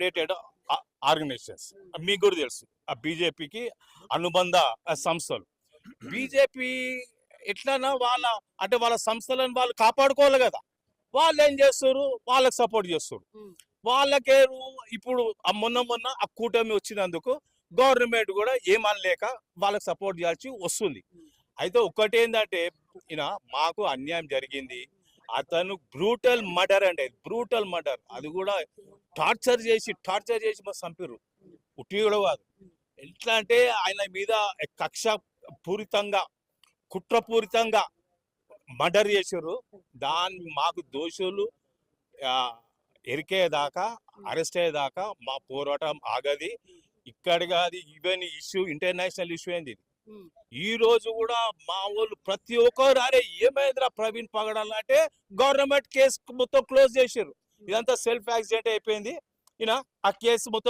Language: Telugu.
అఫిలియేటెడ్ ఆర్గనైజేషన్స్, మీకు కూడా తెలుసు ఆ బీజేపీకి అనుబంధ సంస్థలు. బీజేపీ ఎట్లన్నా వాళ్ళ సంస్థలను వాళ్ళు కాపాడుకోవాలి కదా. వాళ్ళు ఏం చేస్తారు, వాళ్ళకి సపోర్ట్ చేస్తారు. వాళ్ళకే ఇప్పుడు మొన్న ఆ కూటమి వచ్చినందుకు గవర్నమెంట్ కూడా ఏమనలేక వాళ్ళకి సపోర్ట్ చేయాల్సి వస్తుంది. అయితే ఒకటి ఏంటంటే, మాకు అన్యాయం జరిగింది, అతను బ్రూటల్ మర్డర్ అంటే బ్రూటల్ మర్డర్, అది కూడా టార్చర్ చేసి మా చంపారు. ఉట్టి కూడా కాదు. ఎట్లా అంటే ఆయన మీద కక్ష పూరితంగా కుట్రపూరితంగా మర్డర్ చేశారు. మాకు దోషులు ఎరికేదాకా, అరెస్ట్ అయ్యేదాకా మా పోరాటం ఆగది. ఇక్కడ కాదు, ఈవెన్ ఇష్యూ ఇంటర్నేషనల్ ఇష్యూ అయింది. ఈ రోజు కూడా మా వాళ్ళు ప్రతి ఒక్కరు అరే ఏమైందిరా ప్రవీణ్ పగడాల అంటే గవర్నమెంట్ కేసు మొత్తం క్లోజ్ చేశారు. ఇదంతా సెల్ఫ్ యాక్సిడెంట్ అయిపోయింది. ఆ కేసు మొత్తం